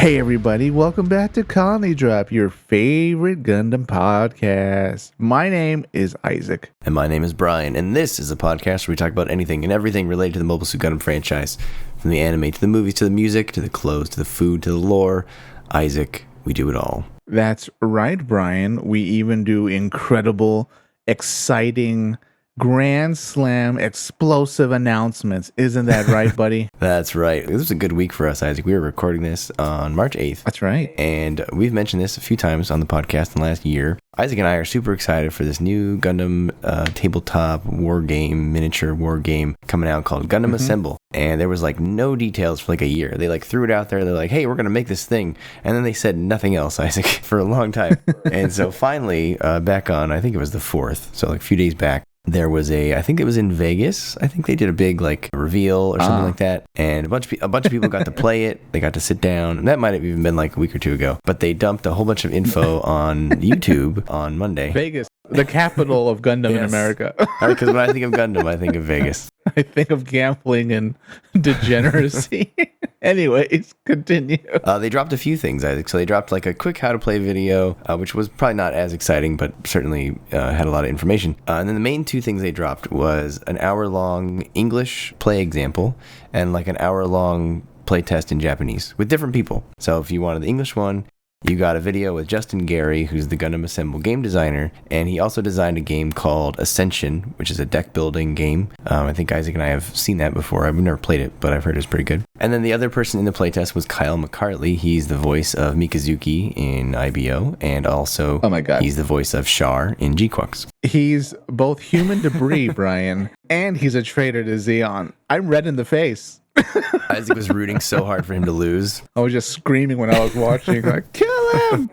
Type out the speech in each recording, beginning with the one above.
Hey everybody, welcome back to Colony Drop, your favorite Gundam podcast. My name is Isaac. And my name is Brian, and this is a podcast where we talk about anything and everything related to the Mobile Suit Gundam franchise. From the anime to the movies to the music to the clothes to the food to the lore. Isaac, we do it all. That's right, Brian. We even do incredible, exciting, grand slam, explosive announcements. Isn't that right, buddy? That's right. This was a good week for us, Isaac. We were recording this on March 8th. That's right. And we've mentioned this a few times on the podcast in the last year. Isaac and I are super excited for this new Gundam tabletop miniature war game coming out called Gundam Assemble. And there was like no details for like a year. They like threw it out there. They're like, hey, we're going to make this thing. And then they said nothing else, Isaac, for a long time. And so finally, back on, I think it was the 4th, so like a few days back, there was I think it was in Vegas. I think they did a big like reveal or something like that. And a bunch of people got to play it. They got to sit down. And that might have even been like a week or two ago. But they dumped a whole bunch of info on YouTube on Monday. Vegas, the capital of Gundam in America. Because when I think of Gundam, I think of Vegas. I think of gambling and degeneracy. Anyways, continue. They dropped a few things, Isaac. So they dropped like a quick how to play video, which was probably not as exciting, but certainly had a lot of information. And then the main two things they dropped was an hour-long English play example and like an hour-long play test in Japanese with different people. So if you wanted the English one, you got a video with Justin Gary, who's the Gundam Assemble game designer, and he also designed a game called Ascension, which is a deck building game. I think Isaac and I have seen that before. I've never played it, but I've heard it's pretty good. And then the other person in the playtest was Kyle McCartley. He's the voice of Mikazuki in IBO, and also he's the voice of Char in G-Quux. He's both human debris, Brian, and he's a traitor to Zeon. I'm red in the face. Isaac was rooting so hard for him to lose. I was just screaming when I was watching, like, kill him!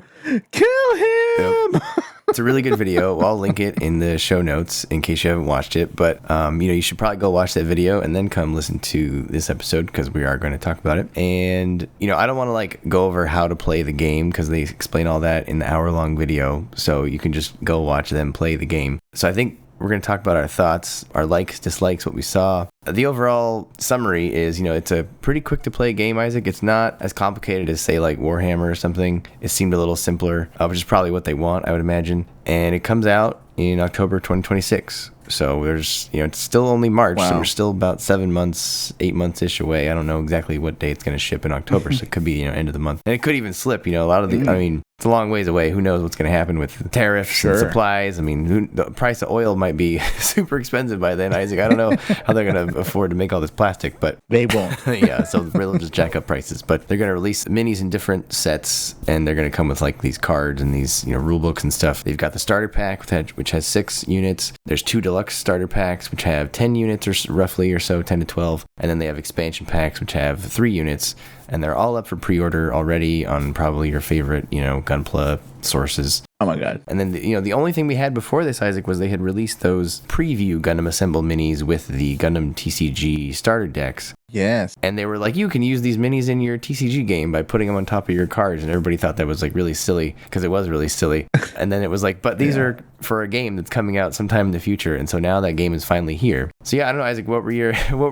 Kill him! Yep. It's a really good video. I'll link it in the show notes in case you haven't watched it. But, you should probably go watch that video and then come listen to this episode because we are going to talk about it. And, I don't want to, like, go over how to play the game because they explain all that in the hour-long video. So you can just go watch them play the game. So I think we're going to talk about our thoughts, our likes, dislikes, what we saw. The overall summary is, it's a pretty quick to play game, Isaac. It's not as complicated as, say, like Warhammer or something. It seemed a little simpler, which is probably what they want, I would imagine. And it comes out in October 2026. So there's, it's still only March, so we're still about 7 months, 8 months-ish away. I don't know exactly what day it's going to ship in October, so it could be, end of the month. And it could even slip, a lot of the, it's a long ways away. Who knows what's going to happen with tariffs and supplies. The price of oil might be super expensive by then, Isaac. I don't know how they're going to afford to make all this plastic, but they won't. Yeah, so they'll just jack up prices. But they're going to release minis in different sets, and they're going to come with like these cards and these, rule books and stuff. They've got the starter pack, which has 6 units. There's 2 deluxe starter packs, which have 10 units or roughly or so, 10 to 12. And then they have expansion packs, which have 3 units. And they're all up for pre-order already on probably your favorite, Gunpla sources. Oh my God. And then, the only thing we had before this, Isaac, was they had released those preview Gundam Assemble minis with the Gundam TCG starter decks. Yes. And they were like, you can use these minis in your TCG game by putting them on top of your cards. And everybody thought that was like really silly because it was really silly. And then it was like, but these are for a game that's coming out sometime in the future. And so now that game is finally here. So yeah, I don't know, Isaac, what were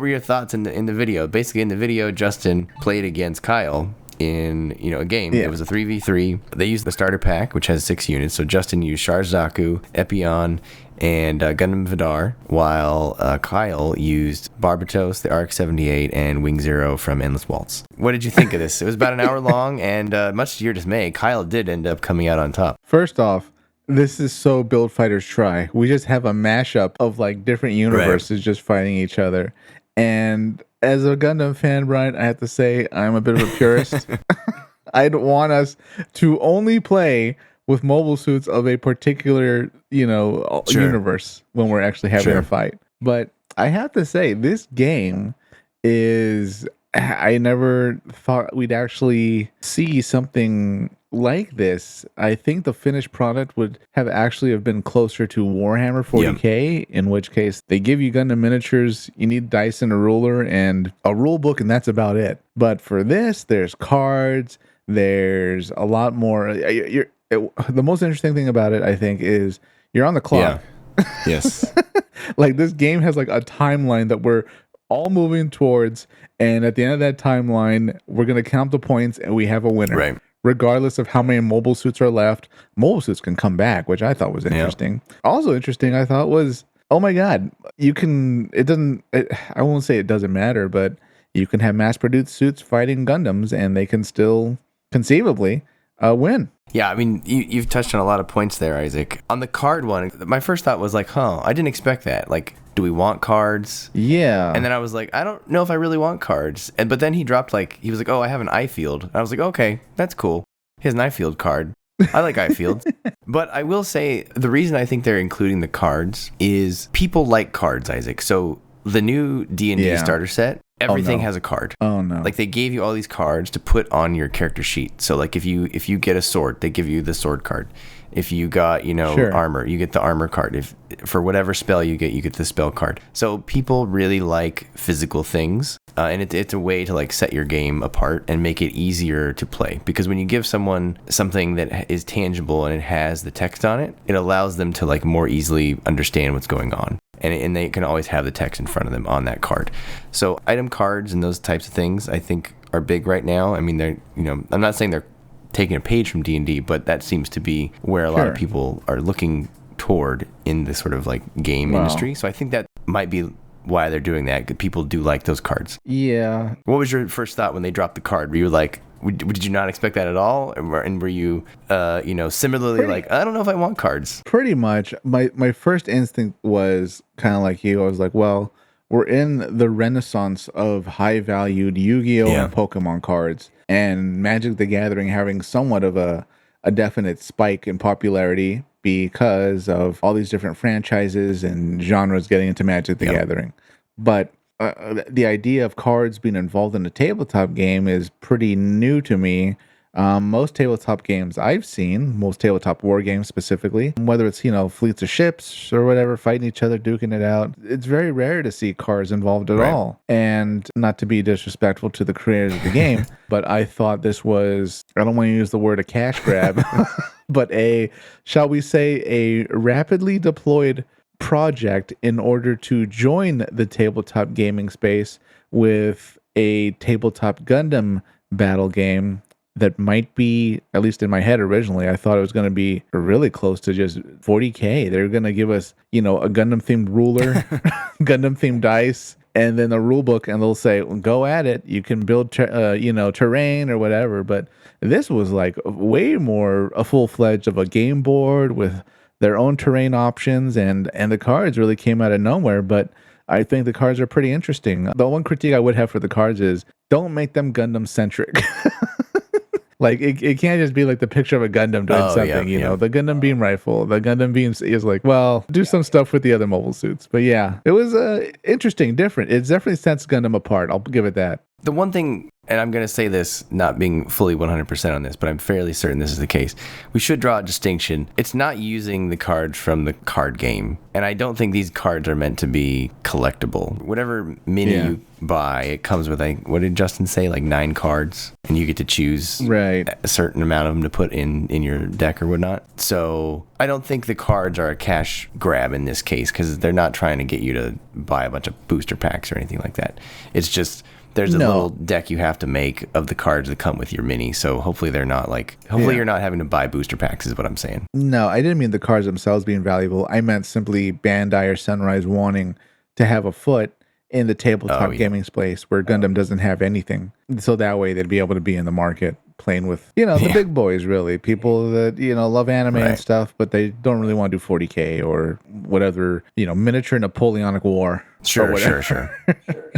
your thoughts in the video? Basically in the video, Justin played against Kyle in a game. It was a 3v3. They used the starter pack, which has 6 units. So Justin used Char Zaku, Epion, and Gundam Vidar, while Kyle used Barbatos, the ARC-78, and Wing Zero from Endless Waltz. What did you think of this? It was about an hour long, and much to your dismay, Kyle did end up coming out on top. First off, this is so Build Fighters Try. We just have a mashup of like different universes just fighting each other. And as a Gundam fan, Brian, I have to say I'm a bit of a purist. I'd want us to only play with mobile suits of a particular, universe when we're actually having a fight. But I have to say, this game is, I never thought we'd actually see something like this. I think the finished product would have been closer to Warhammer 40k, in which case they give you Gundam miniatures, you need dice and a ruler and a rule book, and that's about it. But for this, there's cards, there's a lot more. The most interesting thing about it, I think, is you're on the clock. Yeah. Yes. Like, this game has like a timeline that we're all moving towards, and at the end of that timeline, we're going to count the points and we have a winner. Right. Regardless of how many mobile suits are left, mobile suits can come back, which I thought was interesting. Yeah. Also interesting, I thought, was, oh my God, I won't say it doesn't matter, but you can have mass-produced suits fighting Gundams, and they can still conceivably win. Yeah, I mean, you've touched on a lot of points there, Isaac. On the card one, my first thought was like, I didn't expect that. Like, do we want cards? Yeah. And then I was like, I don't know if I really want cards. But then he dropped he was like, I have an eye field. And I was like, okay, that's cool. He has an eye field card. I like eye fields. But I will say, the reason I think they're including the cards is people like cards, Isaac. So the new D&D starter set, everything has a card. Oh no. Like, they gave you all these cards to put on your character sheet. So like if you get a sword, they give you the sword card. If you got, armor, you get the armor card. If for whatever spell you get the spell card. So people really like physical things. And it's a way to set your game apart and make it easier to play. Because when you give someone something that is tangible and it has the text on it, it allows them to more easily understand what's going on. And they can always have the text in front of them on that card. So item cards and those types of things, I think, are big right now. I mean, they're, I'm not saying they're taking a page from D&D, but that seems to be where a lot of people are looking toward in this sort of game industry. So I think that might be why they're doing that. People do like those cards. Yeah. What was your first thought when they dropped the card? Were you like, did you not expect that at all? And were you, similarly I don't know if I want cards? Pretty much. My first instinct was kind of like you. I was like, well, we're in the renaissance of high-valued Yu-Gi-Oh! And Pokemon cards, and Magic the Gathering having somewhat of a definite spike in popularity because of all these different franchises and genres getting into Magic the Gathering. But the idea of cards being involved in a tabletop game is pretty new to me. Most tabletop games I've seen, most tabletop war games specifically, whether it's, fleets of ships or whatever, fighting each other, duking it out, it's very rare to see cards involved at all. And not to be disrespectful to the creators of the game, but I thought this was, I don't want to use the word a cash grab, but shall we say, a rapidly deployed project in order to join the tabletop gaming space with a tabletop Gundam battle game that might be, at least in my head originally, I thought it was going to be really close to just $40K. They're going to give us, a Gundam-themed ruler, Gundam-themed dice, and then a rule book, and they'll say, go at it. You can build, terrain or whatever. But this was way more a full-fledged of a game board with their own terrain options, and the cards really came out of nowhere. But I think the cards are pretty interesting. The one critique I would have for the cards is don't make them Gundam-centric. It can't just be the picture of a Gundam doing something, you know, the Gundam beam rifle, the Gundam beam is do some stuff with the other mobile suits. But yeah, it was interesting, different. It definitely sets Gundam apart. I'll give it that. The one thing, and I'm going to say this not being fully 100% on this, but I'm fairly certain this is the case. We should draw a distinction. It's not using the cards from the card game. And I don't think these cards are meant to be collectible. Whatever mini you buy, it comes with, what did Justin say, 9 cards? And you get to choose a certain amount of them to put in your deck or whatnot. So I don't think the cards are a cash grab in this case, because they're not trying to get you to buy a bunch of booster packs or anything like that. It's just... There's a little deck you have to make of the cards that come with your mini. So hopefully they're not hopefully you're not having to buy booster packs is what I'm saying. No, I didn't mean the cards themselves being valuable. I meant simply Bandai or Sunrise wanting to have a foot in the tabletop gaming space where Gundam doesn't have anything. So that way they'd be able to be in the market playing with, the big boys, really. People that, love anime and stuff, but they don't really want to do 40K or whatever, miniature Napoleonic War. Sure.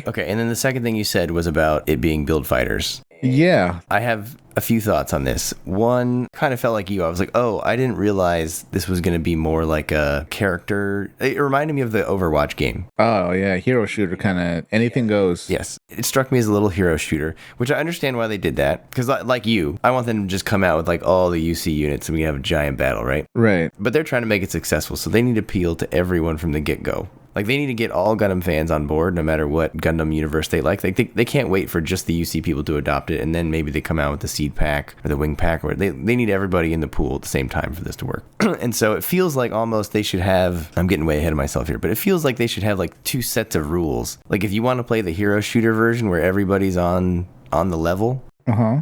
Okay, and then the second thing you said was about it being build fighters. Yeah. I have a few thoughts on this. One, kind of felt like you. I was like, I didn't realize this was going to be more like a character. It reminded me of the Overwatch game. Oh, yeah. Hero shooter kind of anything goes. Yes. It struck me as a little hero shooter, which I understand why they did that. Because like you, I want them to just come out with all the UC units and we have a giant battle, right? Right. But they're trying to make it successful, so they need to appeal to everyone from the get-go. Like, they need to get all Gundam fans on board, no matter what Gundam universe they like. They can't wait for just the UC people to adopt it, and then maybe they come out with the seed pack or the wing pack, or they need everybody in the pool at the same time for this to work. And so it feels like almost they should have, I'm getting way ahead of myself here, but it feels like they should have like 2 sets of rules. Like, if you want to play the hero shooter version where everybody's on the level,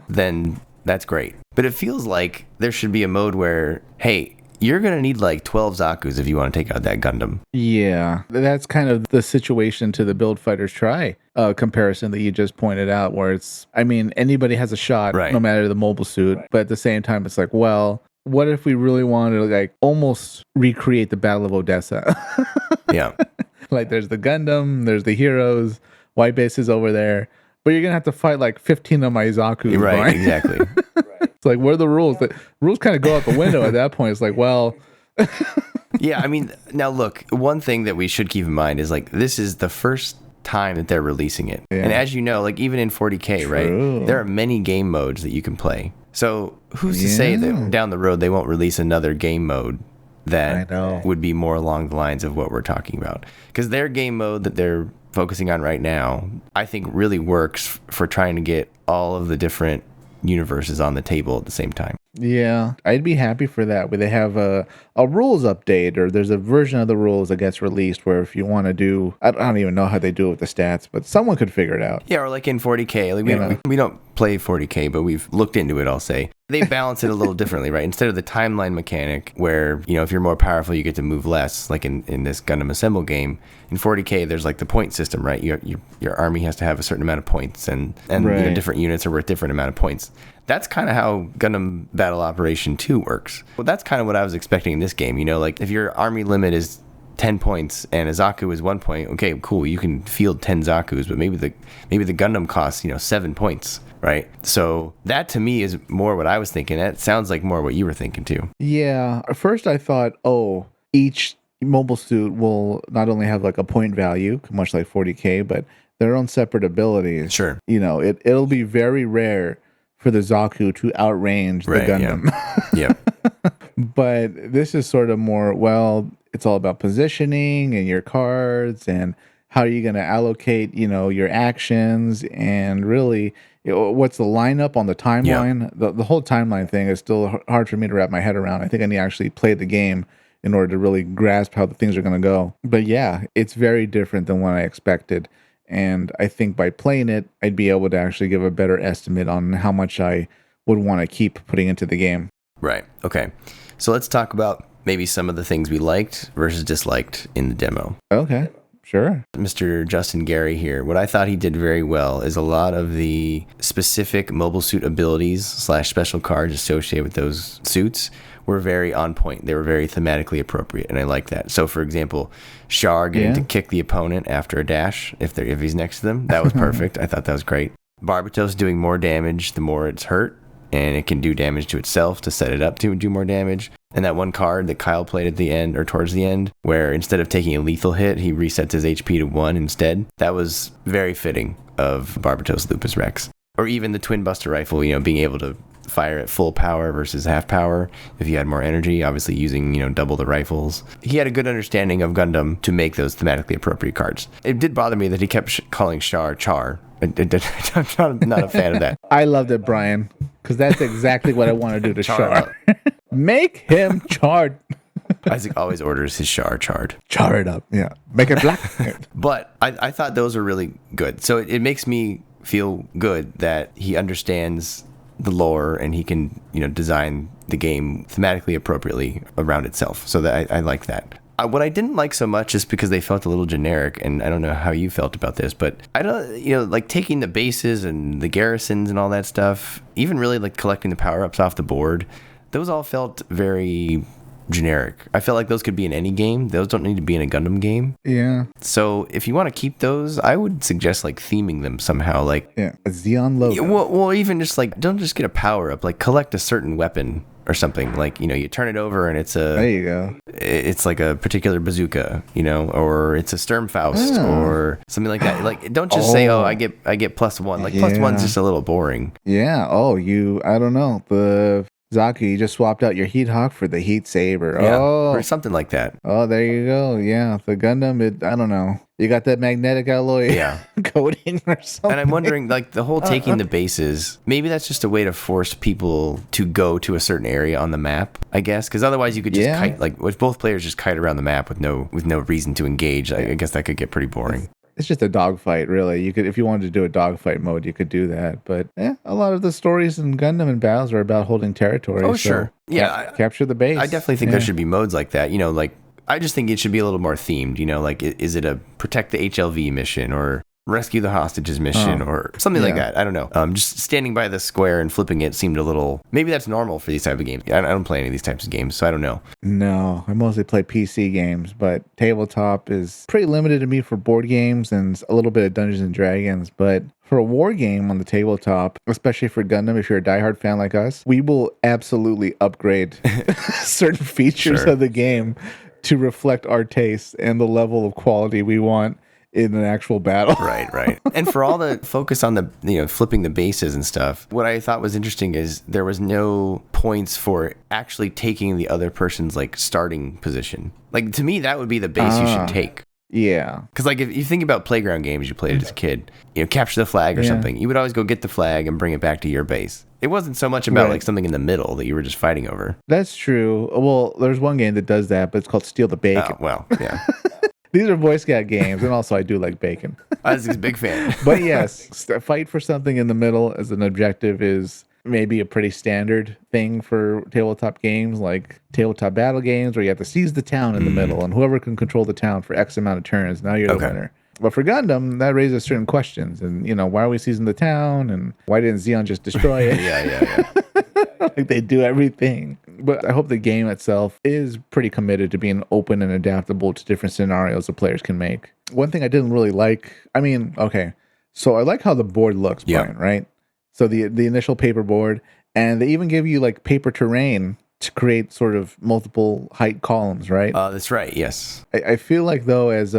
then that's great. But it feels like there should be a mode where, hey, you're going to need like 12 Zaku's if you want to take out that Gundam. Yeah, that's kind of the situation to the Build Fighters Try comparison that you just pointed out, where it's, I mean, anybody has a shot, no matter the mobile suit. But at the same time, it's like, well, what if we really wanted to like almost recreate the Battle of Odessa? Yeah. Like, there's the Gundam, there's the heroes, White Base is over there, but you're going to have to fight like 15 of my Zaku's. Right, exactly. It's like, where are the rules? The rules kind of go out the window at that point. It's like, well... Yeah, I mean, now look, one thing that we should keep in mind is like, this is the first time that they're releasing it. Yeah. And as you know, like, even in 40K, right, there are many game modes that you can play. So who's to say that down the road they won't release another game mode that would be more along the lines of what we're talking about? Because their game mode that they're focusing on right now, I think really works for trying to get all of the different universes on the table at the same time. Yeah, I'd be happy for that, where they have a rules update, or there's a version of the rules that gets released where if you want to do, I don't even know how they do it with the stats, but someone could figure it out. Yeah, or like in 40K, like we don't play 40K, but we've looked into it, I'll say. They balance it a little differently, right? Instead of the timeline mechanic where, you know, if you're more powerful, you get to move less, like in this Gundam Assemble game. In 40K, there's like the point system, right? Your army has to have a certain amount of points, and you know, different units are worth different amount of points. That's kind of how Gundam Battle Operation 2 works. Well, that's kind of what I was expecting in this game. You know, like, if your army limit is 10 points and a Zaku is 1 point, okay, cool, you can field 10 Zakus, but maybe the Gundam costs, 7 points, right? So that to me is more what I was thinking. That sounds like more what you were thinking too. Yeah. At first I thought, each mobile suit will not only have like a point value, much like 40K, but their own separate abilities. Sure. It'll be very rare for the Zaku to outrange the Gundam. Yeah. But this is sort of more, well, it's all about positioning and your cards and how are you going to allocate, your actions, and really what's the lineup on the timeline. The whole timeline thing is still hard for me to wrap my head around. I think I need to actually play the game in order to really grasp how the things are going to go. But yeah, it's very different than what I expected. And I think by playing it, I'd be able to actually give a better estimate on how much I would want to keep putting into the game. Right. Okay. So let's talk about maybe some of the things we liked versus disliked in the demo. Okay. Sure. Mr. Justin Gary here, what I thought he did very well is a lot of the specific mobile suit abilities / special cards associated with those suits were very on point. They were very thematically appropriate, and I like that. So, for example, Char getting to kick the opponent after a dash if he's next to them, that was perfect. I thought that was great. Barbatos doing more damage the more it's hurt, and it can do damage to itself to set it up to do more damage. And that one card that Kyle played at the end, or towards the end, where instead of taking a lethal hit, he resets his HP to 1 instead. That was very fitting of Barbatos Lupus Rex. Or even the Twin Buster Rifle, being able to fire at full power versus half power if you had more energy, obviously using, double the rifles. He had a good understanding of Gundam to make those thematically appropriate cards. It did bother me that he kept calling Char Char. I'm not a fan of that. I loved it, Brian, because that's exactly what I want to do to Char. Make him charred. Isaac always orders his Char charred. Char it up, yeah. Make it black. But I thought those were really good. So it makes me feel good that he understands the lore and he can, design the game thematically appropriately around itself. So that I like that. What I didn't like so much is because they felt a little generic, and I don't know how you felt about this, but I don't, like taking the bases and the garrisons and all that stuff, even really like collecting the power-ups off the board, those all felt very generic. I felt like those could be in any game. Those don't need to be in a Gundam game. Yeah. So if you want to keep those, I would suggest like theming them somehow, like a Xeon logo. Well, even just like, don't just get a power-up, like collect a certain weapon or something, like, you turn it over and it's there you go. It's like a particular bazooka, or it's a Sturmfaust or something like that. Like, don't just say, I get +1. Like, +1's just a little boring. Yeah. I don't know. Zaki, you just swapped out your Heat Hawk for the Heat Saber. Yeah, Oh, or something like that. oh, there you go. Yeah, the Gundam. I don't know. You got that magnetic alloy Yeah. coating or something. And I'm wondering, like, the whole taking the bases, maybe that's just a way to force people to go to a certain area on the map, I guess. Because otherwise you could just kite, like, if both players just kite around the map with no reason to engage, I guess that could get pretty boring. It's just a dogfight, really. You could, if you wanted to do a dogfight mode, you could do that. But yeah, a lot of the stories in Gundam and battles are about holding territory. Oh, sure. Yeah. Capture the base. I definitely think there should be modes like that. You know, like, I just think it should be a little more themed. You know, like, is it a protect the HLV mission or rescue the hostages mission or something like that? I don't know. Just standing by the square and flipping it seemed a little. Maybe that's normal for these type of games. I don't play any of these types of games, so I don't know. No, I mostly play PC games, but tabletop is pretty limited to me for board games and a little bit of Dungeons and Dragons. But for a war game on the tabletop, especially for Gundam, if you're a diehard fan like us, we will absolutely upgrade certain features of the game to reflect our tastes and the level of quality we want in an actual battle. Right. And for all the focus on the, flipping the bases and stuff, what I thought was interesting is there was no points for actually taking the other person's, like, starting position. Like, to me, that would be the base you should take. Yeah. Because, like, if you think about playground games you played as a kid, capture the flag or something, you would always go get the flag and bring it back to your base. It wasn't so much about, like, something in the middle that you were just fighting over. That's true. Well, there's one game that does that, but it's called Steal the Bacon. Oh, well, yeah. These are Boy Scout games, and also I do like bacon. I was a big fan. But yes, fight for something in the middle as an objective is maybe a pretty standard thing for tabletop games, like tabletop battle games, where you have to seize the town in the middle, and whoever can control the town for X amount of turns, now you're the winner. But for Gundam, that raises certain questions, and why are we seizing the town, and why didn't Zeon just destroy it? Yeah. Like, they do everything. But I hope the game itself is pretty committed to being open and adaptable to different scenarios the players can make. One thing I didn't really like, so I like how the board looks, Brian, right? So the initial paper board, and they even give you, like, paper terrain to create sort of multiple height columns, right? That's right, yes. I feel like, though, as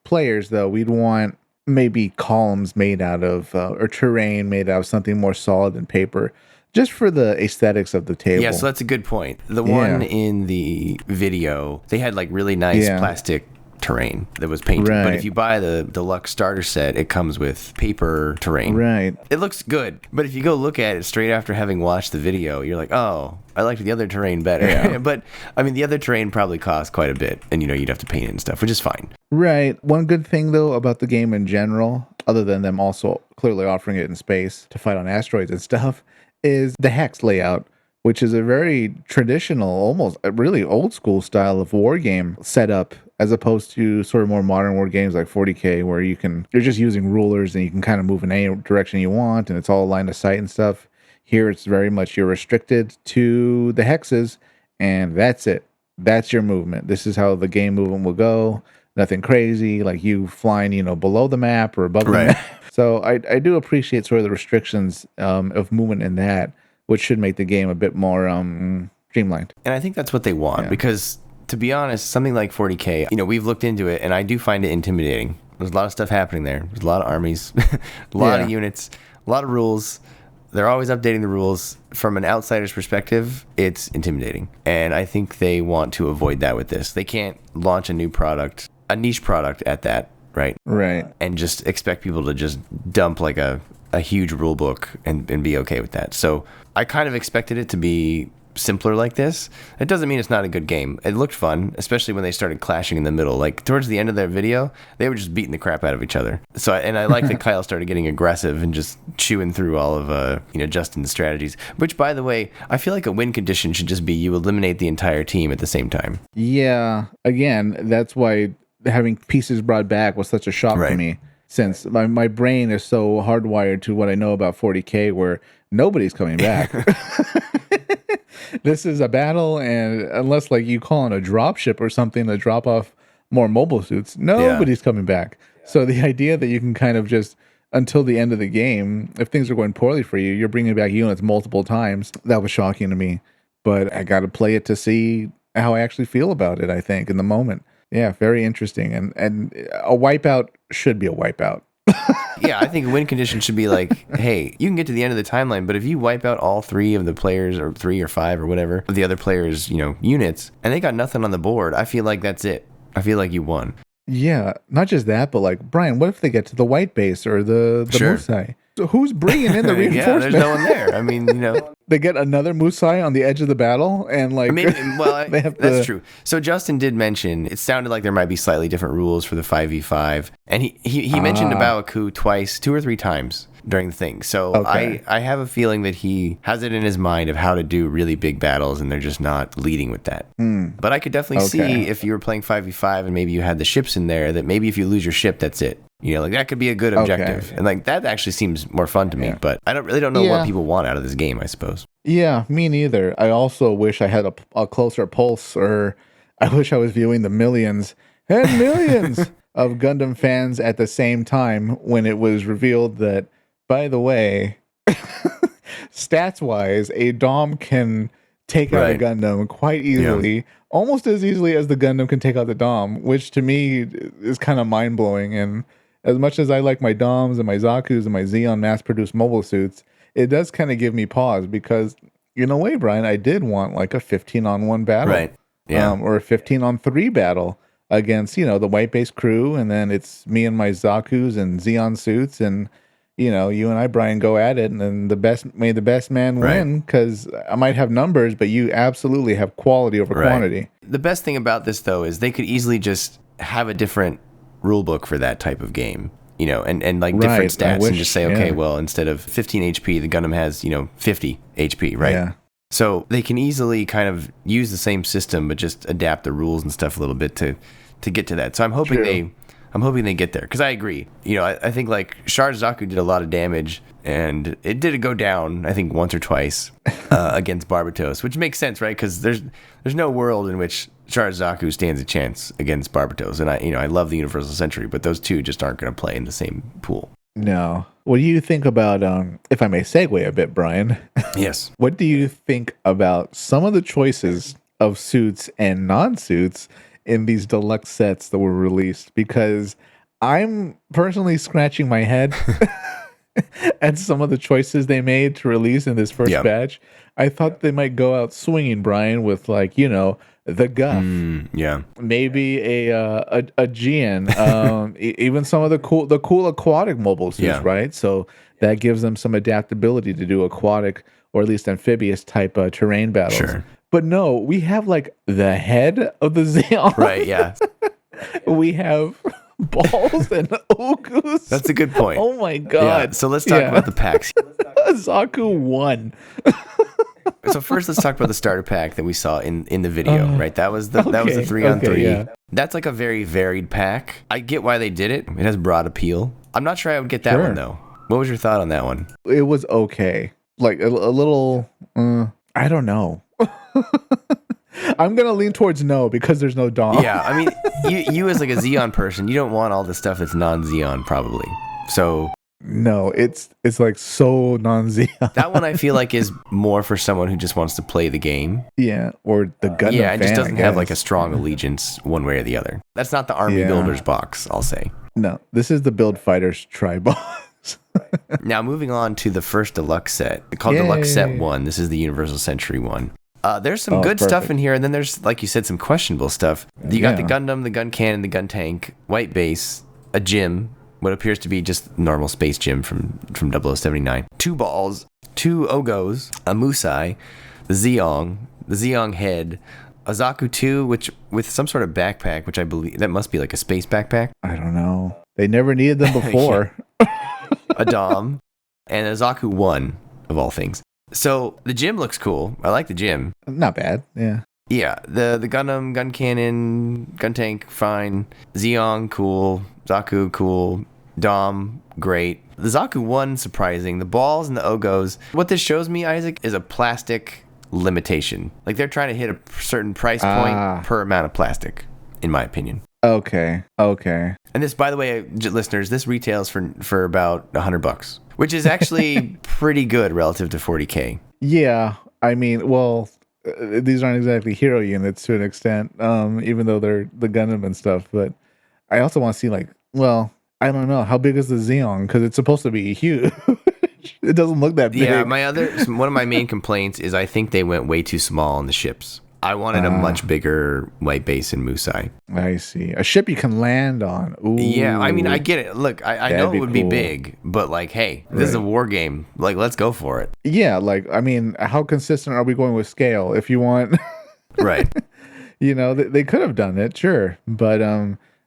players, though, we'd want maybe columns made out of, or terrain made out of something more solid than paper, just for the aesthetics of the table. Yeah, so that's a good point. The one in the video, they had, like, really nice plastic terrain that was painted. Right. But if you buy the Deluxe starter set, it comes with paper terrain. Right. It looks good. But if you go look at it straight after having watched the video, you're like, oh, I liked the other terrain better. Yeah. But, the other terrain probably costs quite a bit. And, you'd have to paint it and stuff, which is fine. Right. One good thing, though, about the game in general, other than them also clearly offering it in space to fight on asteroids and stuff, is the hex layout, which is a very traditional, almost really old school style of war game setup, as opposed to sort of more modern war games like 40K, where you're just using rulers and you can kind of move in any direction you want, and it's all line of sight and stuff. Here, it's very much you're restricted to the hexes, and that's it. That's your movement. This is how the game movement will go. Nothing crazy, like you flying, below the map or above the map. So I do appreciate sort of the restrictions of movement in that, which should make the game a bit more streamlined. And I think that's what they want, because, to be honest, something like 40K, we've looked into it, and I do find it intimidating. There's a lot of stuff happening there. There's a lot of armies, a lot of units, a lot of rules. They're always updating the rules. From an outsider's perspective, it's intimidating. And I think they want to avoid that with this. They can't launch a new product, a niche product at that, right? Right. And just expect people to just dump, like, a huge rule book and be okay with that. So I kind of expected it to be simpler like this. It doesn't mean it's not a good game. It looked fun, especially when they started clashing in the middle. Like, towards the end of their video, they were just beating the crap out of each other. So, and I like that Kyle started getting aggressive and just chewing through all of, Justin's strategies. Which, by the way, I feel like a win condition should just be you eliminate the entire team at the same time. Yeah. Again, that's why having pieces brought back was such a shock to me, since my brain is so hardwired to what I know about 40K, where nobody's coming back. This is a battle, and unless, like, you call in a dropship or something to drop off more mobile suits, nobody's coming back. So the idea that you can kind of just, until the end of the game, if things are going poorly for you, you're bringing back units multiple times, that was shocking to me. But I got to play it to see how I actually feel about it, I think, in the moment. Yeah, very interesting. And a wipeout should be a wipeout. Yeah, I think a win condition should be like, hey, you can get to the end of the timeline, but if you wipe out all 3 of the players, or 3 or 5 or whatever of the other players, units, and they got nothing on the board, I feel like that's it. I feel like you won. Yeah, not just that, but like, Brian, what if they get to the white base or the Sure. Musai? So who's bringing in the Yeah, reinforcement? there's no one there. I mean, They get another Musai on the edge of the battle, and like, they have that's true. So Justin did mention it sounded like there might be slightly different rules for the 5v5, and he mentioned A Baoa Qu twice, 2 or 3 times during the thing. So Okay. I have a feeling that he has it in his mind of how to do really big battles, and they're just not leading with that. But I could definitely see if you were playing 5v5 and maybe you had the ships in there, that maybe if you lose your ship, that's it. Like that could be a good objective. Okay. And like that actually seems more fun to me, but I don't know what people want out of this game, I suppose. Yeah, me neither. I also wish I had a closer pulse, or I wish I was viewing the millions and millions of Gundam fans at the same time when it was revealed that, by the way, stats-wise, a Dom can take out a Gundam quite easily, almost as easily as the Gundam can take out the Dom, which to me is kind of mind-blowing. And as much as I like my Doms and my Zakus and my Xeon mass-produced mobile suits, it does kind of give me pause because, in a way, Brian, I did want like a 15-on-1 battle. Right. Yeah. Or a 15-on-3 battle against, the white base crew, and then it's me and my Zakus and Xeon suits, and you and I, Brian, go at it, and then the best man win, because I might have numbers, but you absolutely have quality over quantity. The best thing about this, though, is they could easily just have a different rule book for that type of game, and like different stats, and just say, okay, well, instead of 15 HP, the Gundam has, 50 HP, right? Yeah. So they can easily kind of use the same system, but just adapt the rules and stuff a little bit to get to that. So I'm hoping they get there, because I agree. I think like Shard Zaku did a lot of damage, and it did go down, I think, once or twice against Barbatos, which makes sense, right? Because there's no world in which Shard Zaku stands a chance against Barbatos, and I love the Universal Century, but those two just aren't going to play in the same pool. No. What do you think about, if I may segue a bit, Brian? Yes. What do you think about some of the choices of suits and non-suits in these deluxe sets that were released? Because I'm personally scratching my head at some of the choices they made to release in this first batch. I thought they might go out swinging, Brian, with like, the Guff, maybe a GN, even some of the cool aquatic mobile suits, right? So that gives them some adaptability to do aquatic or at least amphibious type terrain battles. Sure. But no, we have like the head of the Xeon. Right, yeah. We have balls and Ogus. That's a good point. Oh my God. Yeah, so let's talk about the packs. Zaku 1. So first, let's talk about the starter pack that we saw in the video, right? That was the 3-on-3. Yeah. That's like a very varied pack. I get why they did it. It has broad appeal. I'm not sure I would get that one, though. What was your thought on that one? It was okay. Like a little, I don't know. I'm going to lean towards no, because there's no Dom. Yeah, I mean, you as like a Xeon person, you don't want all the stuff that's non-Xeon, probably. So... No, it's like so non-Xeon. That one I feel like is more for someone who just wants to play the game. Yeah, or the Gundam Yeah, it just fan, doesn't have like a strong allegiance one way or the other. That's not the Army Builders box, I'll say. No, this is the Build Fighters Tri box. Now, moving on to the first deluxe set, called Deluxe Set 1. This is the Universal Century one. There's some good stuff in here, and then there's, like you said, some questionable stuff. You got the Gundam, the gun cannon, the gun tank, white base, a gym, what appears to be just normal space gym from 0079. 2 balls, 2 Ogos, a Musai, the Zeong head, a Zaku 2, which with some sort of backpack, which I believe that must be like a space backpack. I don't know. They never needed them before. A Dom, and a Zaku 1, of all things. So the gym looks cool. I like the gym. Not bad, yeah. Yeah, the Gundam, gun cannon, gun tank, fine. Zeong, cool. Zaku, cool. Dom, great. The Zaku 1, surprising. The balls and the Ogos. What this shows me, Isaac, is a plastic limitation. Like they're trying to hit a certain price point per amount of plastic, in my opinion. Okay. And this, by the way, listeners, this retails for about $100, which is actually pretty good relative to 40K. Yeah, I mean, well, these aren't exactly hero units to an extent, even though they're the Gundam and stuff. But I also want to see, like, well, I don't know. How big is the Xeon? Because it's supposed to be huge. It doesn't look that big. Yeah, one of my main complaints is I think they went way too small on the ships. I wanted a much bigger white base in Musai. I see. A ship you can land on. Ooh. Yeah, I mean, I get it. Look, I know it would be big, but like, hey, this is a war game. Like, let's go for it. Yeah, like, I mean, how consistent are we going with scale? If you want, Right. you know, they could have done it, sure. But,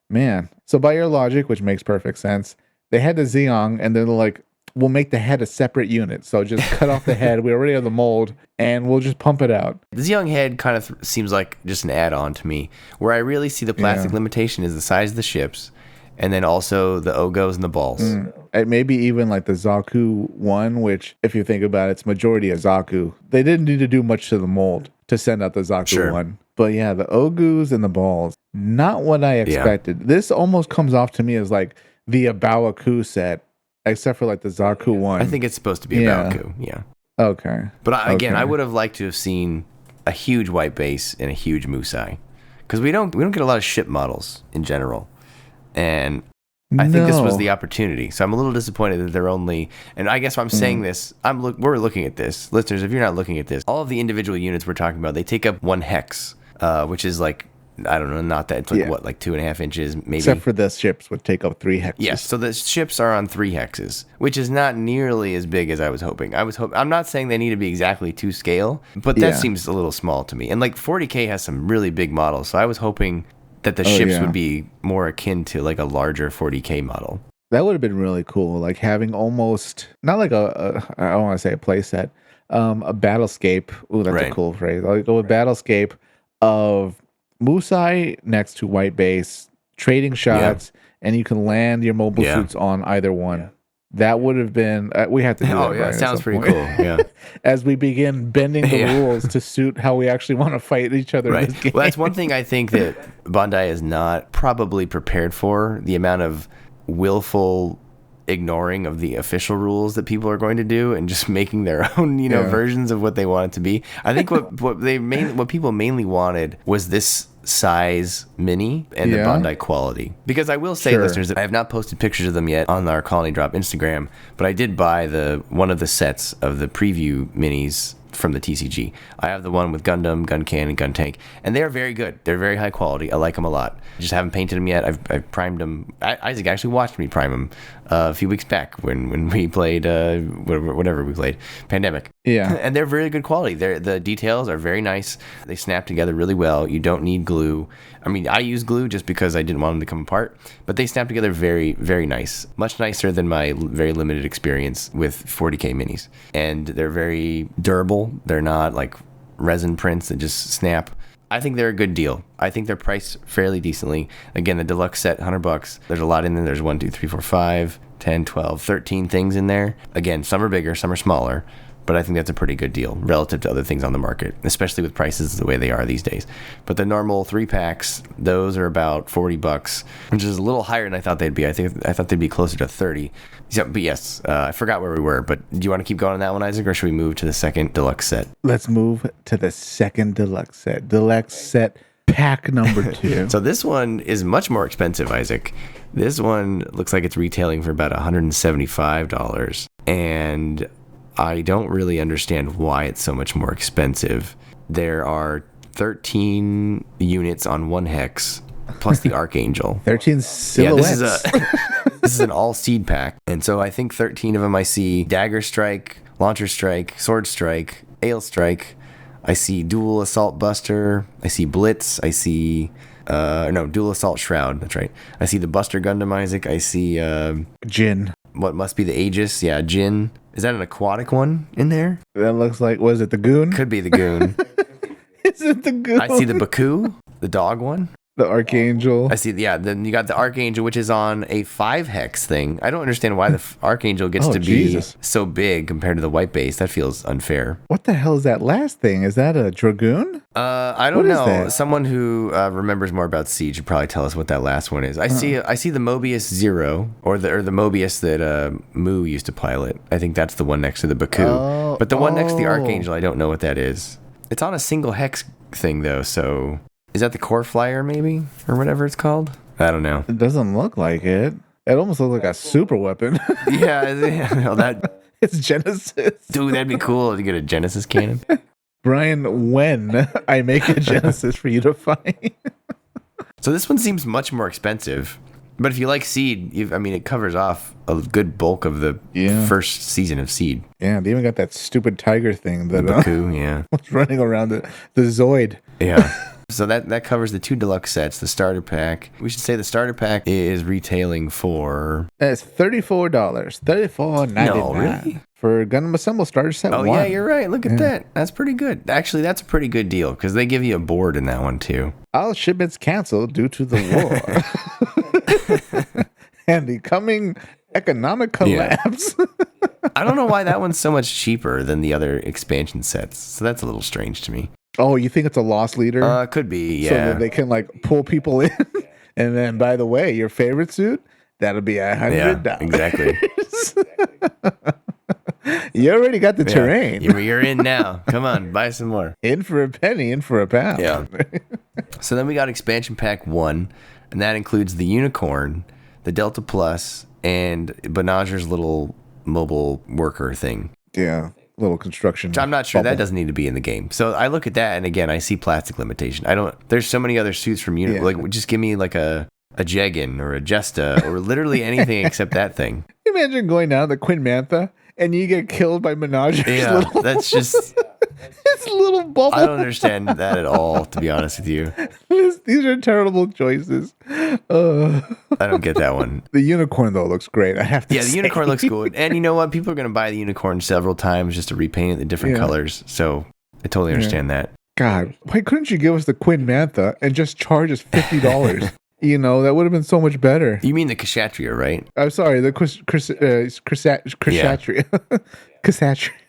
man. So by your logic, which makes perfect sense, they had the Xeon and they're like, we'll make the head a separate unit. So just cut off the head. We already have the mold and we'll just pump it out. The Xeon head kind of seems like just an add-on to me. Where I really see the plastic limitation is the size of the ships and then also the Ogos and the balls. And maybe even like the Zaku one, which if you think about it, it's majority of Zaku. They didn't need to do much to the mold to send out the Zaku one. But yeah, the Ogus and the balls, not what I expected. Yeah. This almost comes off to me as like the A Baoa Qu set, except for like the Zaku one. I think it's supposed to be a Baoa Qu, yeah. Okay. But again, I would have liked to have seen a huge white base and a huge Musai. Because we don't get a lot of ship models in general. And I think this was the opportunity. So I'm a little disappointed that they're only, and I guess I'm saying this, we're looking at this. Listeners, if you're not looking at this, all of the individual units we're talking about, they take up 1 hex, which is like, I don't know, not that, it's like what, like 2.5 inches, maybe? Except for the ships would take up 3 hexes. Yes, so the ships are on 3 hexes, which is not nearly as big as I was hoping. I'm not saying they need to be exactly to scale, but that seems a little small to me. And like 40K has some really big models, so I was hoping that the ships would be more akin to like a larger 40K model. That would have been really cool, like having almost, not like I don't want to say a play set, a battlescape. Ooh, that's a cool phrase. I'll go with battlescape of Musai next to white base, trading shots, and you can land your mobile suits on either one. Yeah. That would have been, we have to do that. Oh, yeah, sounds pretty cool. Yeah. As we begin bending the rules to suit how we actually want to fight each other in this game. Well, that's one thing I think that Bandai is not probably prepared for, the amount of willful ignoring of the official rules that people are going to do and just making their own, versions of what they want it to be. I think what people mainly wanted was this size mini and the Bandai quality. Because I will say, listeners, that I have not posted pictures of them yet on our Colony Drop Instagram, but I did buy one of the sets of the preview minis from the TCG. I have the one with Gundam, Guncan, and Guntank, and they're very good. They're very high quality. I like them a lot. Just haven't painted them yet. I've primed them. Isaac actually watched me prime them a few weeks back when we played whatever we played, Pandemic. Yeah, and they're very good quality. The details are very nice. They snap together really well. You don't need glue. I mean, I use glue just because I didn't want them to come apart, but they snap together very, very nice. Much nicer than my very limited experience with 40K minis. And they're very durable. They're not like resin prints that just snap. I think they're a good deal. I think they're priced fairly decently. Again, the deluxe set, $100. There's a lot in there. There's 1, 2, 3, 4, 5, 10, 12, 13 things in there. Again, some are bigger, some are smaller. But I think that's a pretty good deal relative to other things on the market, especially with prices the way they are these days. But the normal 3-packs, those are about $40, which is a little higher than I thought they'd be. I thought they'd be closer to 30. Yeah, but yes, I forgot where we were. But do you want to keep going on that one, Isaac, or should we move to the second deluxe set? Let's move to the second deluxe set. Deluxe set pack number 2. So this one is much more expensive, Isaac. This one looks like it's retailing for about $175, and I don't really understand why it's so much more expensive. There are 13 units on 1 hex, plus the Archangel. 13 silhouettes. Yeah, this is an all seed pack. And so I think 13 of them I see Dagger Strike, Launcher Strike, Sword Strike, Ale Strike. I see Dual Assault Buster. I see Blitz. I see... Dual Assault Shroud. That's right. I see the Buster Gundam, Isaac. I see... Jin. What must be the Aegis? Yeah, Jin. Is that an aquatic one in there? That looks like, was it the Goon? Could be the Goon. Is it the Goon? I see the Baku, the dog one. The Archangel. I see, then you got the Archangel, which is on a 5-hex thing. I don't understand why the Archangel gets to be so big compared to the white base. That feels unfair. What the hell is that last thing? Is that a Dragoon? I don't know. Someone who remembers more about Siege would probably tell us what that last one is. I see the Mobius Zero, or the Mobius that Mu used to pilot. I think that's the one next to the Baku. But the one next to the Archangel, I don't know what that is. It's on a single hex thing though, so... Is that the Core Flyer, maybe? Or whatever it's called? I don't know. It doesn't look like it. It almost looks like a super weapon. Yeah, that It's Genesis. dude, that'd be cool to get a Genesis cannon. Brian, when I make a Genesis for you to find. So this one seems much more expensive, but if you like Seed, it covers off a good bulk of the first season of Seed. Yeah, they even got that stupid tiger thing that Baku, yeah, was running around the Zoid. Yeah. So that covers the 2 deluxe sets, the starter pack. We should say the starter pack is retailing for... It's $34. $34.99. No, really? For Gundam Assemble starter set 1. Yeah, you're right. Look at that. That's pretty good. Actually, that's a pretty good deal because they give you a board in that one too. All shipments canceled due to the war. And the coming economic collapse. Yeah. I don't know why that one's so much cheaper than the other expansion sets. So that's a little strange to me. Oh, you think it's a loss leader? Could be, yeah. So that they can like pull people in. And then, by the way, your favorite suit, that'll be $100. Yeah, exactly. You already got the terrain. You're in now. Come on, buy some more. In for a penny, in for a pound. Yeah. So then we got expansion pack 1, and that includes the Unicorn, the Delta Plus, and Banagher's little mobile worker thing. Yeah. Little construction. Which I'm not sure bubble. that doesn't need to be in the game. So I look at that, and again, I see plastic limitation. There's so many other suits from like just give me like a Jegan or a Jesta or literally anything except that thing. Imagine going down to the Quinn Mantha and you get killed by Menage. Yeah, that's just... It's a little bubble. I don't understand that at all, to be honest with you. These are terrible choices. I don't get that one. The unicorn, though, looks great. I have to say. The unicorn looks cool. And you know what? People are going to buy the unicorn several times just to repaint it in different colors. So I totally understand that. God, why couldn't you give us the Quinn Mantha and just charge us $50? You know, that would have been so much better. You mean the Kshatriya, right? I'm sorry, the Kshatriya. Kshatriya.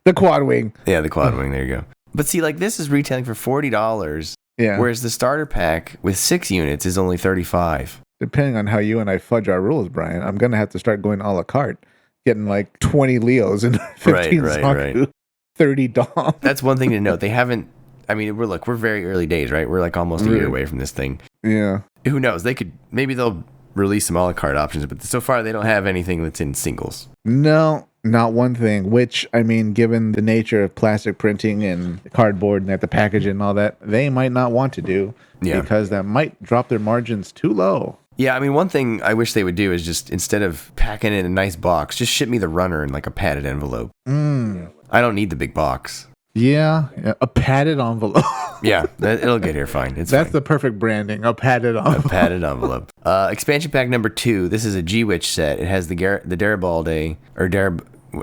The quad wing. Yeah, the quad wing. There you go. But see, like this is retailing for $40. Yeah. Whereas the starter pack with 6 units is only $35. Depending on how you and I fudge our rules, Brian, I'm going to have to start going a la carte. Getting like 20 Leos and 15 Zaku, 30 Dom. That's one thing to note. They haven't... I mean, we're very early days, right? We're like almost a year away from this thing. Yeah. Who knows? Maybe they'll release some a la carte options, but so far they don't have anything that's in singles. No, not one thing, which, I mean, given the nature of plastic printing and cardboard and the packaging and all that, they might not want to do because that might drop their margins too low. Yeah, I mean, one thing I wish they would do is just, instead of packing it in a nice box, just ship me the runner in like a padded envelope. I don't need the big box. Yeah, a padded envelope. Yeah, it'll get here fine. That's fine. The perfect branding, a padded envelope. A padded envelope. Expansion pack number 2. This is a G-Witch set. It has the Garibaldi, or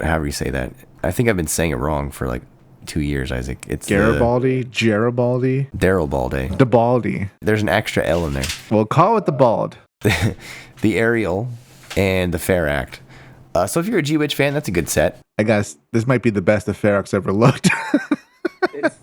however you say that. I think I've been saying it wrong for like 2 years, Isaac. It's Garibaldi. Debaldi. There's an extra L in there. We'll call it the bald. The Ariel and the Fair Act. So if you're a G-Witch fan, that's a good set. I guess this might be the best the Fair Act's ever looked.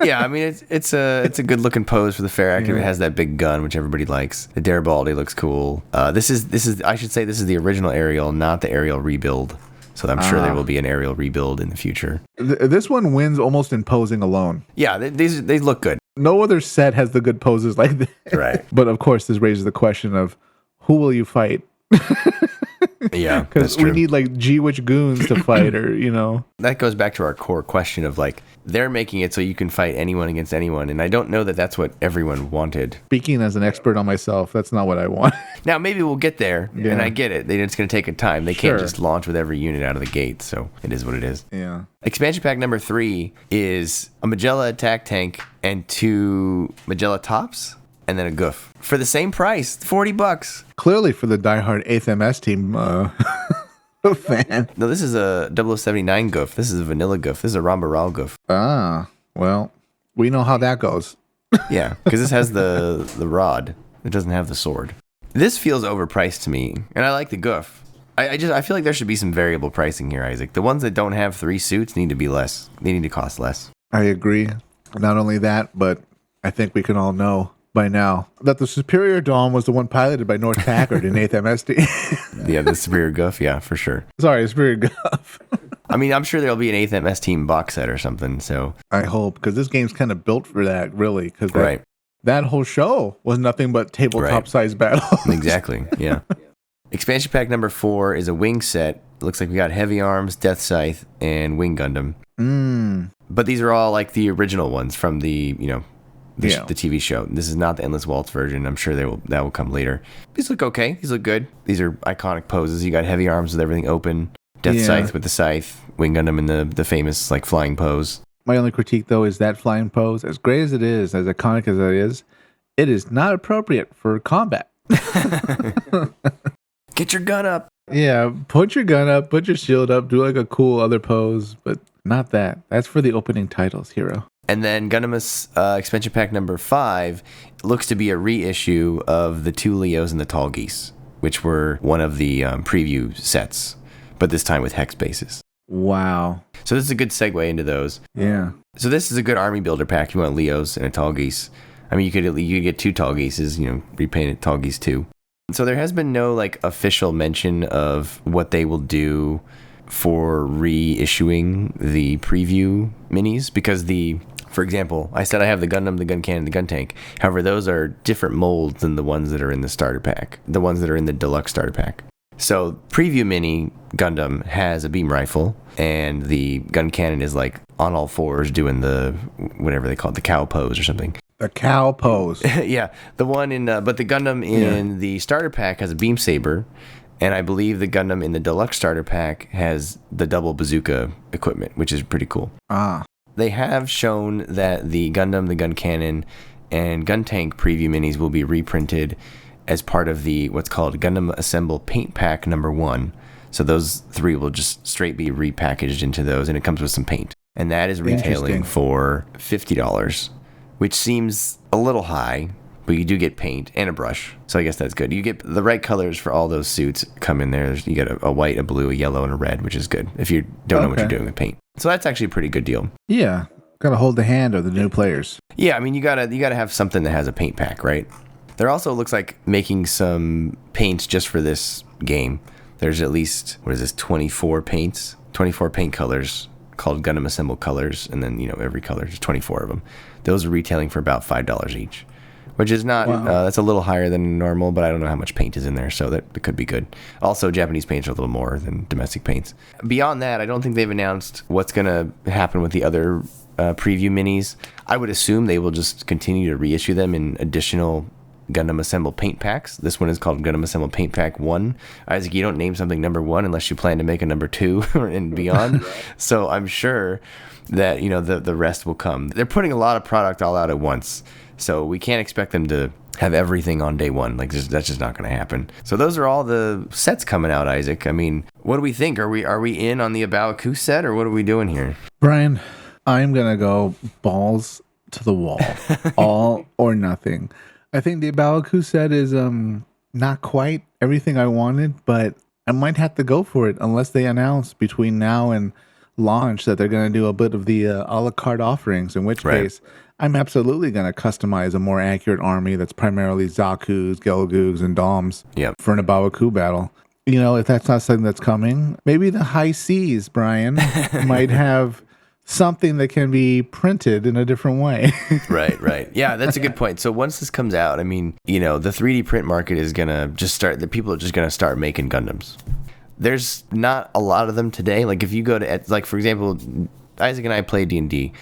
Yeah, I mean it's a good looking pose for the Fair Act. It has that big gun, which everybody likes. The Garibaldi looks cool. This is I should say this is the original Ariel, not the Ariel rebuild. So I'm sure there will be an Ariel rebuild in the future. This one wins almost in posing alone. Yeah, they look good. No other set has the good poses like this. Right. But of course, this raises the question of who will you fight? Yeah, because we need like G-Witch goons to fight, or that goes back to our core question of like they're making it so you can fight anyone against anyone, and I don't know that that's what everyone wanted. Speaking as an expert on myself, that's not what I want. Now maybe we'll get there, and I get it. It's going to take a time. They can't just launch with every unit out of the gate, so it is what it is. Yeah. Expansion pack number 3 is a Magella attack tank and 2 Magella tops. And then a goof for the same price, $40. Clearly for the diehard 8th MS team fan. No, this is a 0079 goof. This is a vanilla goof. This is a Rambaral goof. Ah, well, we know how that goes. Yeah, because this has the rod. It doesn't have the sword. This feels overpriced to me, and I like the goof. I feel like there should be some variable pricing here, Isaac. The ones that don't have 3 suits need to be less. They need to cost less. I agree. Not only that, but I think we can all know by now that the Superior Dom was the one piloted by North Packard in 8th MST. Yeah, the Superior Guff, yeah, for sure. Sorry, Superior Guff. I mean, I'm sure there'll be an 8th MS team box set or something, so. I hope, because this game's kind of built for that, really. Because that whole show was nothing but tabletop size battle. Exactly, yeah. Expansion pack number 4 is a wing set. It looks like we got Heavy Arms, Death Scythe, and Wing Gundam. But these are all like the original ones from the TV show. This is not the Endless Waltz version. I'm sure that will come later. These look okay. These look good. These are iconic poses. You got Heavy Arms with everything open, Death Scythe with the scythe, Wing Gundam in the famous like flying pose. My only critique though is that flying pose, as great as it is, as iconic as it is not appropriate for combat. Get your gun up. Yeah, put your gun up, put your shield up, do like a cool other pose, but not that. That's for the opening titles, hero. And then Gundam expansion pack number 5 looks to be a reissue of the 2 Leos and the Tall Geese, which were one of the preview sets, but this time with hex bases. Wow. So this is a good segue into those. Yeah. So this is a good army builder pack. You want Leos and a Tall Geese. I mean, you could get 2 Tall Geeses, repaint it Tall Geese 2. So there has been no like official mention of what they will do for reissuing the preview minis, because for example, I said I have the Gundam, the Gun Cannon, the Gun Tank. However, those are different molds than the ones that are in the starter pack, the ones that are in the Deluxe starter pack. So preview mini Gundam has a beam rifle, and the Gun Cannon is like on all fours doing the whatever they call it, the cow pose or something. The cow pose. Yeah, the one in but the Gundam in the starter pack has a beam saber, and I believe the Gundam in the Deluxe starter pack has the double bazooka equipment, which is pretty cool. They have shown that the Gundam, the Gun Cannon, and Gun Tank preview minis will be reprinted as part of the what's called Gundam Assemble Paint Pack number 1. So those 3 will just straight be repackaged into those, and it comes with some paint. And that is retailing for $50, which seems a little high, but you do get paint and a brush. So I guess that's good. You get the right colors for all those suits come in there. You get a white, a blue, a yellow, and a red, which is good if you don't know what you're doing with paint. So that's actually a pretty good deal. Yeah. Gotta hold the hand of the new players. Yeah, I mean, you gotta have something that has a paint pack, right? There also looks like making some paints just for this game. There's at least, 24 paints? 24 paint colors called Gundam Assemble colors, and then, every color, there's 24 of them. Those are retailing for about $5 each, which is not, that's a little higher than normal, but I don't know how much paint is in there, so that could be good. Also, Japanese paints are a little more than domestic paints. Beyond that, I don't think they've announced what's going to happen with the other preview minis. I would assume they will just continue to reissue them in additional Gundam Assemble paint packs. This one is called Gundam Assemble Paint Pack 1. Isaac, you don't name something number 1 unless you plan to make a number 2 and beyond. So I'm sure that, the rest will come. They're putting a lot of product all out at once. So we can't expect them to have everything on day 1. Like, that's just not going to happen. So those are all the sets coming out, Isaac. I mean, what do we think? Are we in on the A Baoa Qu set, or what are we doing here? Brian, I'm going to go balls to the wall. All or nothing. I think the A Baoa Qu set is not quite everything I wanted, but I might have to go for it unless they announce between now and launch that they're going to do a bit of the a la carte offerings, in which case I'm absolutely going to customize a more accurate army that's primarily Zaku's, Gelgugs, and Doms for an A Baoa Qu battle. If that's not something that's coming, maybe the high seas, Brian, might have something that can be printed in a different way. Right. Yeah, that's a good point. So once this comes out, I mean, the 3D print market is going to just start, the people are just going to start making Gundams. There's not a lot of them today. Like if you go to, like for example, Isaac and I play D&D.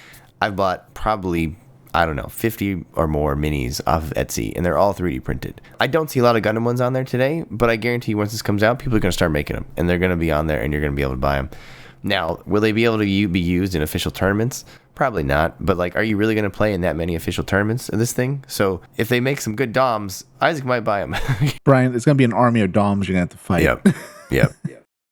I've bought probably, 50 or more minis off of Etsy, and they're all 3D printed. I don't see a lot of Gundam ones on there today, but I guarantee once this comes out, people are going to start making them, and they're going to be on there, and you're going to be able to buy them. Now, will they be able to be used in official tournaments? Probably not. But like, are you really going to play in that many official tournaments of this thing? So if they make some good DOMs, Isaac might buy them. Brian, it's going to be an army of DOMs you're going to have to fight. Yep.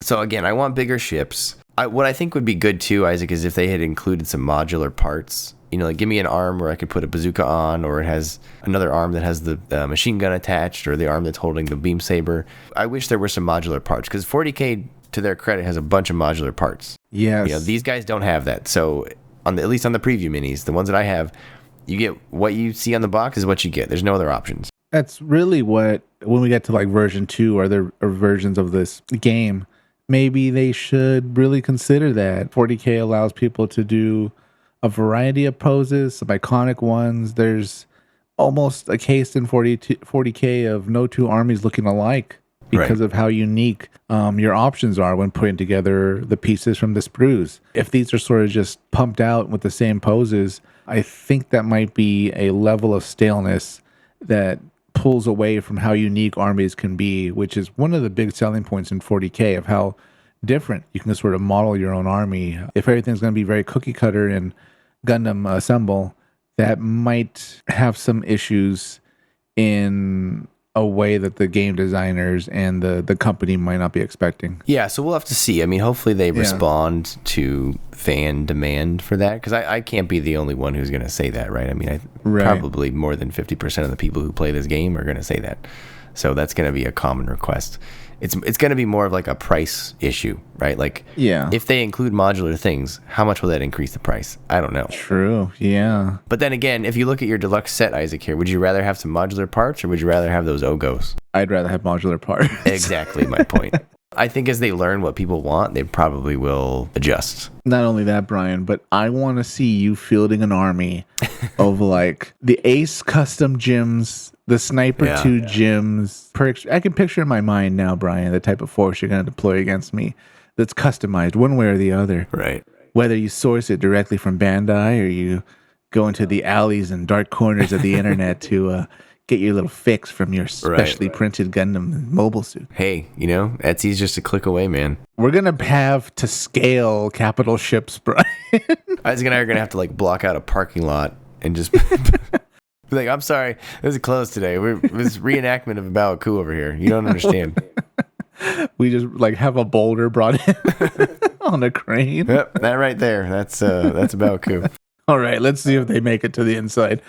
So again, I want bigger ships. What I think would be good too, Isaac, is if they had included some modular parts. Like give me an arm where I could put a bazooka on, or it has another arm that has the machine gun attached, or the arm that's holding the beam saber. I wish there were some modular parts, because 40K, to their credit, has a bunch of modular parts. Yes. These guys don't have that. So at least on the preview minis, the ones that I have, you get what you see on the box is what you get. There's no other options. That's really when we get to like version 2 or other versions of this game, maybe they should really consider that. 40K allows people to do a variety of poses, some iconic ones. There's almost a case in 40K of no two armies looking alike. because of how unique your options are when putting together the pieces from the sprues. If these are sort of just pumped out with the same poses, I think that might be a level of staleness that pulls away from how unique armies can be, which is one of the big selling points in 40K of how different you can sort of model your own army. If everything's going to be very cookie cutter in Gundam Assemble, that might have some issues in a way that the game designers and the company might not be expecting. Yeah, so we'll have to see. I mean, hopefully they respond to fan demand for that, because I can't be the only one who's going to say that, right? I mean, probably more than 50% of the people who play this game are going to say that. So that's going to be a common request. It's going to be more of like a price issue, right? Like, if they include modular things, how much will that increase the price? I don't know. True, yeah. But then again, if you look at your deluxe set, Isaac, here, would you rather have some modular parts or would you rather have those ogos? I'd rather have modular parts. Exactly my point. I think as they learn what people want, they probably will adjust. Not only that, Brian, but I want to see you fielding an army of like the Ace custom gyms, the Sniper 2 gyms. I can picture in my mind now, Brian, the type of force you're going to deploy against me that's customized one way or the other. Right. Whether you source it directly from Bandai or you go into the alleys and dark corners of the internet to get your little fix from your specially printed Gundam mobile suit. Hey, Etsy's just a click away, man. We're going to have to scale capital ships, Brian. Isaac and I are going to have to like block out a parking lot and just be like, I'm sorry, this is closed today. This reenactment of A Baoa Qu over here. You don't understand. We just like have a boulder brought in on a crane. Yep, that right there. That's A Baoa Qu. All right, let's see if they make it to the inside.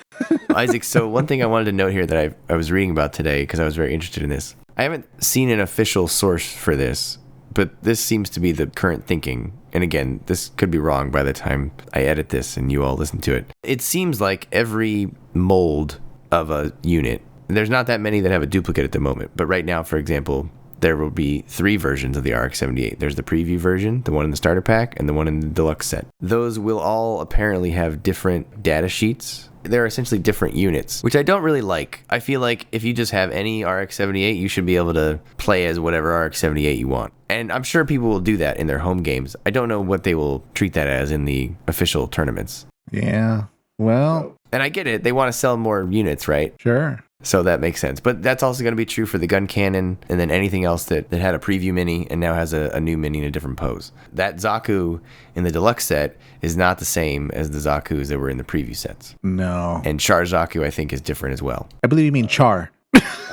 Isaac, so one thing I wanted to note here that I was reading about today, because I was very interested in this. I haven't seen an official source for this, but this seems to be the current thinking. And again, this could be wrong by the time I edit this and you all listen to it. It seems like every mold of a unit, there's not that many that have a duplicate at the moment, but right now, for example, there will be 3 versions of the RX-78. There's the preview version, the one in the starter pack, and the one in the deluxe set. Those will all apparently have different data sheets. They're essentially different units, which I don't really like. I feel like if you just have any RX-78, you should be able to play as whatever RX-78 you want. And I'm sure people will do that in their home games. I don't know what they will treat that as in the official tournaments. Yeah, well... And I get it. They want to sell more units, right? Sure. So that makes sense. But that's also going to be true for the gun cannon and then anything else that had a preview mini and now has a new mini in a different pose. That Zaku in the deluxe set is not the same as the Zakus that were in the preview sets. No. And Char Zaku, I think, is different as well. I believe you mean Char.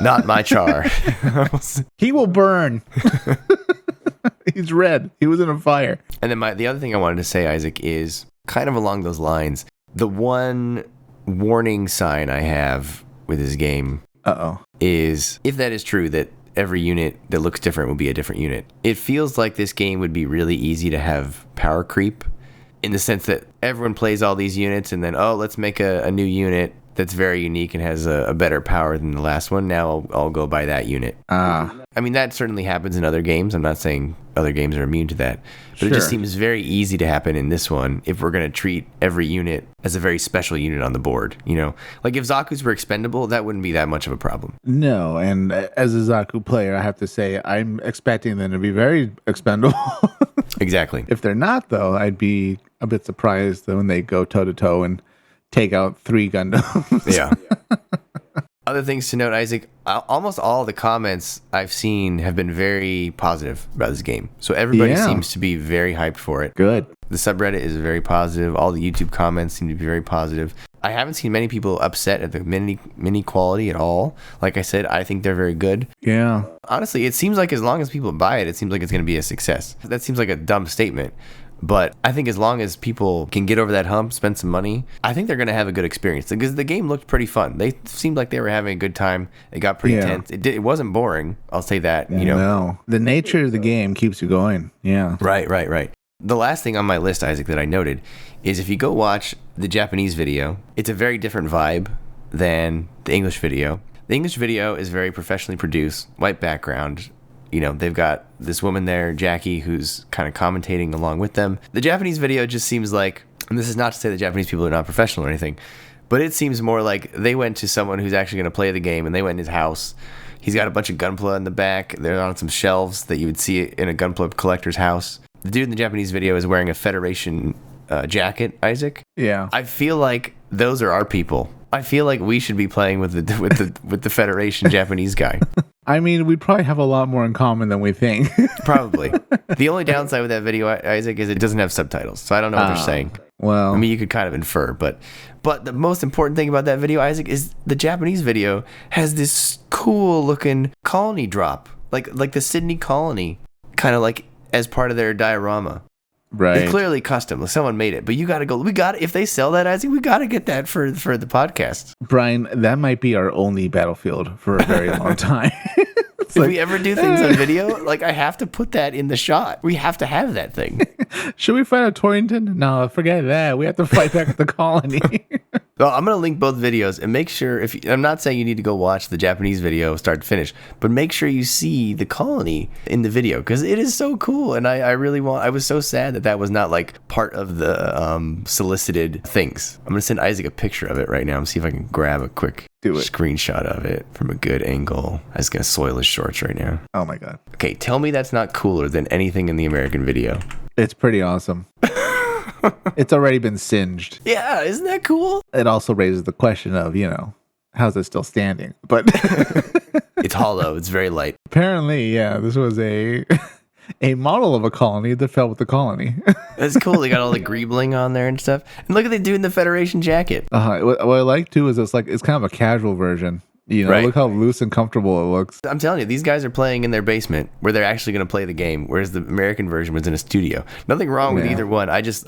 Not my Char. He will burn. He's red. He was in a fire. And then the other thing I wanted to say, Isaac, is kind of along those lines. The one warning sign I have with this game is, if that is true, that every unit that looks different will be a different unit. It feels like this game would be really easy to have power creep, in the sense that everyone plays all these units and then, let's make a new unit that's very unique and has a better power than the last one. Now I'll go buy that unit. I mean, that certainly happens in other games. I'm not saying other games are immune to that. But It just seems very easy to happen in this one if we're going to treat every unit as a very special unit on the board. Like if Zaku's were expendable, that wouldn't be that much of a problem. No, and as a Zaku player, I have to say I'm expecting them to be very expendable. Exactly. If they're not, though, I'd be a bit surprised when they go toe-to-toe and take out 3 Gundams. Yeah. Other things to note, Isaac, almost all the comments I've seen have been very positive about this game. So everybody seems to be very hyped for it. Good. The subreddit is very positive. All the YouTube comments seem to be very positive. I haven't seen many people upset at the mini quality at all. Like I said, I think they're very good. Yeah. Honestly, it seems like as long as people buy it, it seems like it's going to be a success. That seems like a dumb statement. But I think as long as people can get over that hump, spend some money, I think they're going to have a good experience. Because the game looked pretty fun. They seemed like they were having a good time. It got pretty tense. It wasn't boring. I'll say that. No. The nature of the game keeps you going. Yeah. Right. The last thing on my list, Isaac, that I noted is if you go watch the Japanese video, it's a very different vibe than the English video. The English video is very professionally produced, white background. They've got this woman there, Jackie, who's kind of commentating along with them. The Japanese video just seems like, and this is not to say that Japanese people are not professional or anything, but it seems more like they went to someone who's actually going to play the game, and they went in his house. He's got a bunch of Gunpla in the back. They're on some shelves that you would see in a Gunpla collector's house. The dude in the Japanese video is wearing a Federation jacket, Isaac. Yeah. I feel like those are our people. I feel like we should be playing with the Federation Japanese guy. I mean, we'd probably have a lot more in common than we think. Probably. The only downside with that video, Isaac, is it doesn't have subtitles, so I don't know what they're saying. Well, I mean, you could kind of infer, but the most important thing about that video, Isaac, is the Japanese video has this cool looking colony drop, like the Sydney colony, kind of like as part of their diorama. right. It's clearly custom. Like someone made it, but you got to go. If they sell that, Isaac, we got to get that for the podcast. Brian, that might be our only battlefield for a very long time. If we ever do things on video, like I have to put that in the shot. We have to have that thing. Should we fight at Torrington? No, forget that. We have to fight back at the colony. Well, I'm going to link both videos and make sure I'm not saying you need to go watch the Japanese video start to finish, but make sure you see the colony in the video because it is so cool. And I was so sad that was not like part of the solicited things. I'm going to send Isaac a picture of it right now and see if I can grab a quick screenshot of it from a good angle. I was going to soil his shorts right now. Oh my God. Okay, tell me that's not cooler than anything in the American video. It's pretty awesome. It's already been singed. Yeah, isn't that cool? It also raises the question of, how's it still standing? But it's hollow. It's very light. Apparently, yeah, this was a model of a colony that fell with the colony. That's cool. They got all the greebling on there and stuff. And look at the dude in the Federation jacket. What I like too is it's kind of a casual version. Right. Look how loose and comfortable it looks. I'm telling you, these guys are playing in their basement where they're actually going to play the game, whereas the American version was in a studio. Nothing wrong with either one. I just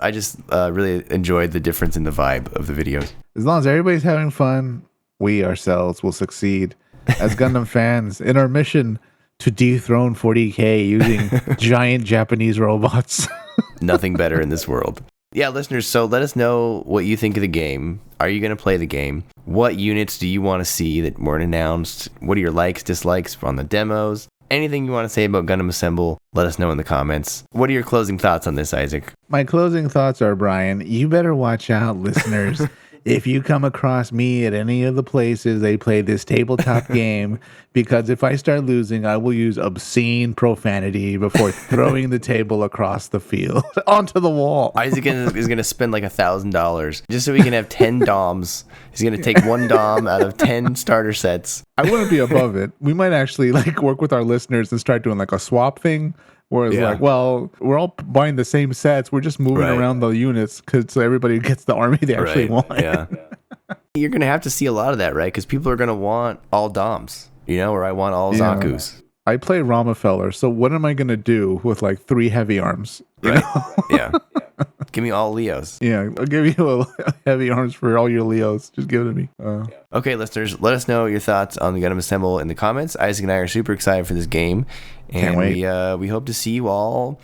really enjoyed the difference in the vibe of the videos. As long as everybody's having fun, we ourselves will succeed as Gundam fans in our mission to dethrone 40K using giant Japanese robots. Nothing better in this world. Yeah, listeners, so let us know what you think of the game. Are you going to play the game? What units do you want to see that weren't announced? What are your likes, dislikes on the demos? Anything you want to say about Gundam Assemble, let us know in the comments. What are your closing thoughts on this, Isaac? My closing thoughts are, Brian, you better watch out, listeners. If you come across me at any of the places they play this tabletop game, because if I start losing, I will use obscene profanity before throwing the table across the field onto the wall. Isaac is going to spend like $1,000 just so he can have 10 DOMs. He's going to take one DOM out of 10 starter sets. I wouldn't be above it. We might actually work with our listeners and start doing a swap thing. Where it's we're all buying the same sets. We're just moving around the units so everybody gets the army they actually want. Yeah. You're going to have to see a lot of that, right? Because people are going to want all DOMs, or I want all Zakus. I play Ramafeller, so what am I going to do with 3 heavy arms? Right. Yeah. Give me all Leos. Yeah, I'll give you a heavy arms for all your Leos. Just give it to me. Okay, listeners, let us know your thoughts on the Gundam Assemble in the comments. Isaac and I are super excited for this game. And Can't wait. We hope to see you all.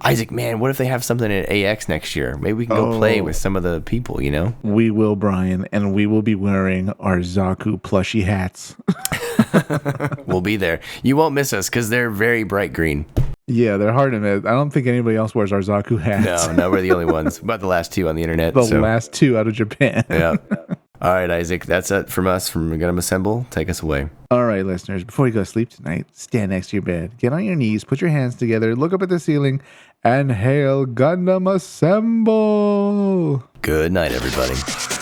Isaac, man, what if they have something at AX next year? Maybe we can go play with some of the people, We will, Brian, and we will be wearing our Zaku plushie hats. We'll be there. You won't miss us because they're very bright green. Yeah, they're hard to miss. I don't think anybody else wears our Zaku hats. No, we're the only ones. About the last 2 on the internet. Last 2 out of Japan. Yeah. All right, Isaac, that's it from us from Gundam Assemble. Take us away. All right, listeners, before you go to sleep tonight, stand next to your bed, get on your knees, put your hands together, look up at the ceiling, and hail Gundam Assemble! Good night, everybody.